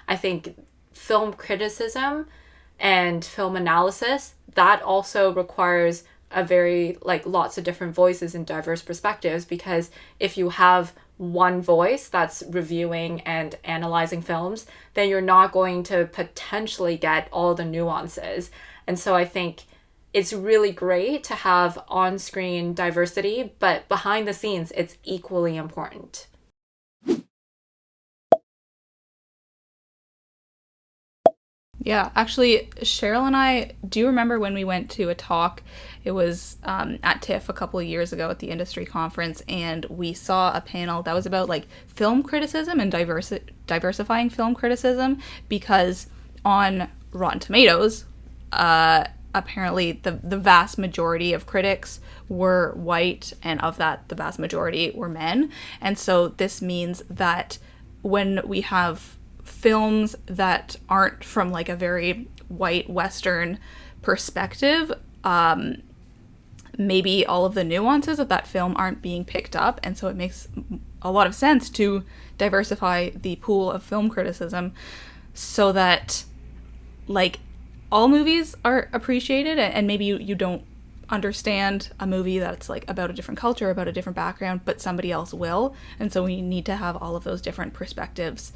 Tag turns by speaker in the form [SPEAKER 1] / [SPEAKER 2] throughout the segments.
[SPEAKER 1] I think film criticism and film analysis, that also requires a very, like, lots of different voices and diverse perspectives, because if you have one voice that's reviewing and analyzing films, then you're not going to potentially get all the nuances. And so I think it's really great to have on-screen diversity, but behind the scenes, it's equally important.
[SPEAKER 2] Yeah, actually, Cheryl and I do remember when we went to a talk. It was at TIFF a couple of years ago at the industry conference, and we saw a panel that was about like film criticism and diversifying film criticism, because on Rotten Tomatoes, apparently the vast majority of critics were white, and of that, the vast majority were men. And so this means that when we have films that aren't from like a very white Western perspective, maybe all of the nuances of that film aren't being picked up, and so it makes a lot of sense to diversify the pool of film criticism so that like all movies are appreciated, and maybe you don't understand a movie that's like about a different culture, about a different background, but somebody else will. And so we need to have all of those different perspectives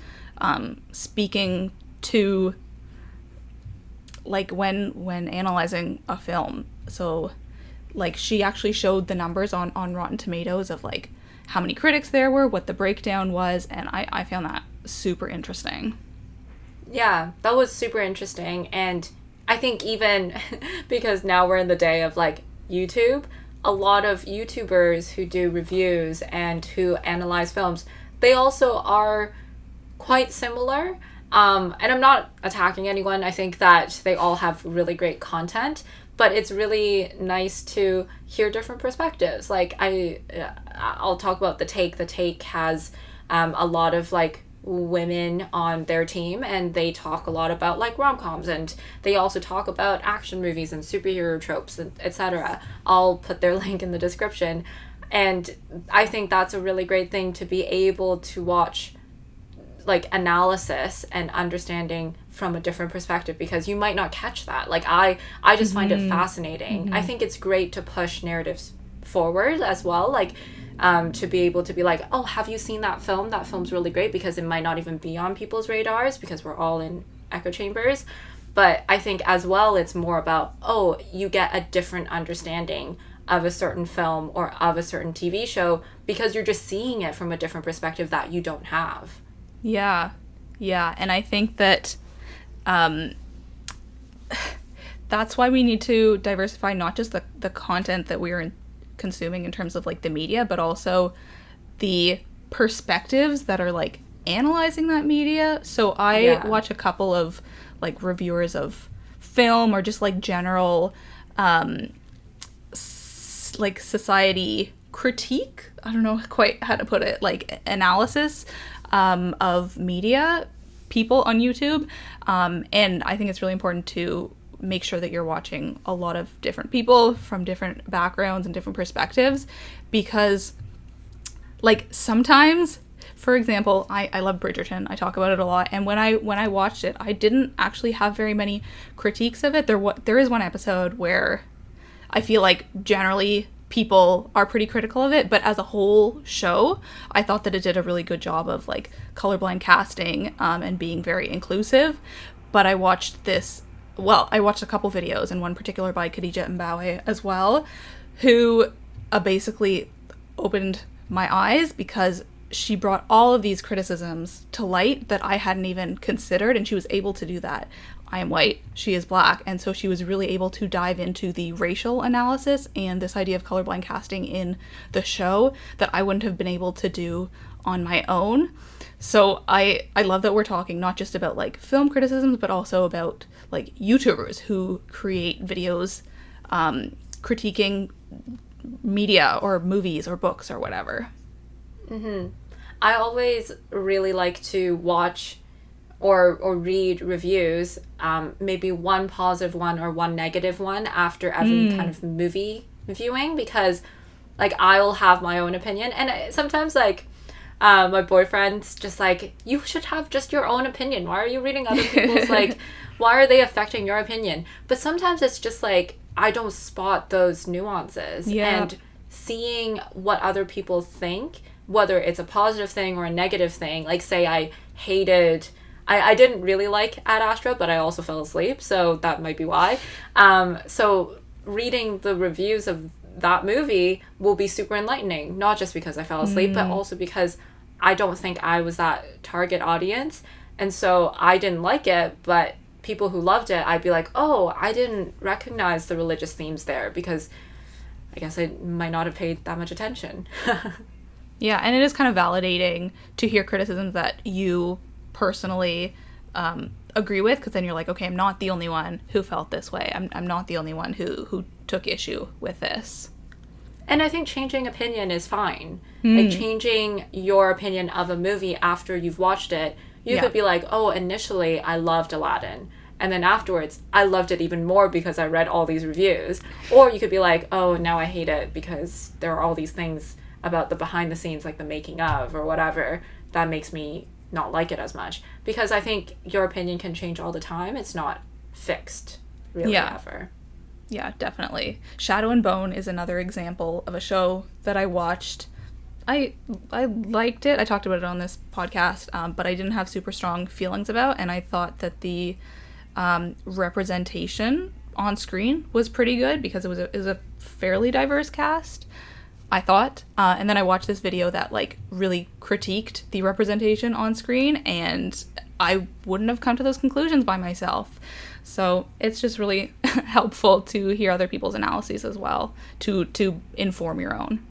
[SPEAKER 2] speaking to like when analyzing a film. So like she actually showed the numbers on Rotten Tomatoes of like how many critics there were, what the breakdown was, and I found that super interesting.
[SPEAKER 1] Yeah, that was super interesting. And I think even because now we're in the day of like YouTube, a lot of YouTubers who do reviews and who analyze films, they also are quite similar. And I'm not attacking anyone. I think that they all have really great content, but it's really nice to hear different perspectives. Like I'll talk about The Take. The Take has a lot of like women on their team, and they talk a lot about like rom-coms, and they also talk about action movies and superhero tropes, and etc. I'll put their link in the description. And I think that's a really great thing, to be able to watch like analysis and understanding from a different perspective, because you might not catch that. Like I just find it fascinating. I think it's great to push narratives forward as well, like to be able to be like, oh, have you seen that film? That film's really great, because it might not even be on people's radars because we're all in echo chambers. But I think as well, it's more about, oh, you get a different understanding of a certain film or of a certain TV show because you're just seeing it from a different perspective that you don't have.
[SPEAKER 2] Yeah. And I think that that's why we need to diversify not just the content that we're consuming in terms of like the media, but also the perspectives that are like analyzing that media. So I watch a couple of like reviewers of film, or just like general like society critique, I don't know quite how to put it, like analysis of media people on YouTube, and I think it's really important to make sure that you're watching a lot of different people from different backgrounds and different perspectives, because like sometimes, for example, I love Bridgerton. I talk about it a lot, and when I watched it, I didn't actually have very many critiques of it. There is one episode where I feel like generally people are pretty critical of it, but as a whole show, I thought that it did a really good job of like colorblind casting and being very inclusive. But I watched a couple videos, and one particular by Khadija Mbawe as well, who basically opened my eyes, because she brought all of these criticisms to light that I hadn't even considered, and she was able to do that. I am white, she is black, and so she was really able to dive into the racial analysis and this idea of colorblind casting in the show that I wouldn't have been able to do on my own. So I love that we're talking not just about like film criticisms, but also about like YouTubers who create videos critiquing media or movies or books or whatever.
[SPEAKER 1] I always really like to watch or read reviews, maybe one positive one or one negative one after every kind of movie viewing, because like I'll have my own opinion, and sometimes like My boyfriend's just like, you should have just your own opinion. Why are you reading other people's, like, why are they affecting your opinion? But sometimes it's just like, I don't spot those nuances.
[SPEAKER 2] Yeah.
[SPEAKER 1] And seeing what other people think, whether it's a positive thing or a negative thing, like say I didn't really like Ad Astra, but I also fell asleep, so that might be why. So reading the reviews of that movie will be super enlightening, not just because I fell asleep, but also because I don't think I was that target audience, and so I didn't like it, but people who loved it, I'd be like, oh, I didn't recognize the religious themes there, because I guess I might not have paid that much attention.
[SPEAKER 2] Yeah, and it is kind of validating to hear criticisms that you personally agree with, because then you're like, okay, I'm not the only one who felt this way. I'm not the only one who took issue with this.
[SPEAKER 1] And I think changing opinion is fine. Like, changing your opinion of a movie after you've watched it, you could be like, oh, initially I loved Aladdin, and then afterwards I loved it even more because I read all these reviews. Or you could be like, oh, now I hate it because there are all these things about the behind the scenes, like the making of or whatever, that makes me not like it as much. Because I think your opinion can change all the time. It's not fixed, really, ever.
[SPEAKER 2] Yeah, definitely. Shadow and Bone is another example of a show that I watched. I liked it. I talked about it on this podcast, but I didn't have super strong feelings about, and I thought that the representation on screen was pretty good because it was a fairly diverse cast, I thought. And then I watched this video that like really critiqued the representation on screen, and I wouldn't have come to those conclusions by myself. So it's just really helpful to hear other people's analyses as well, to inform your own.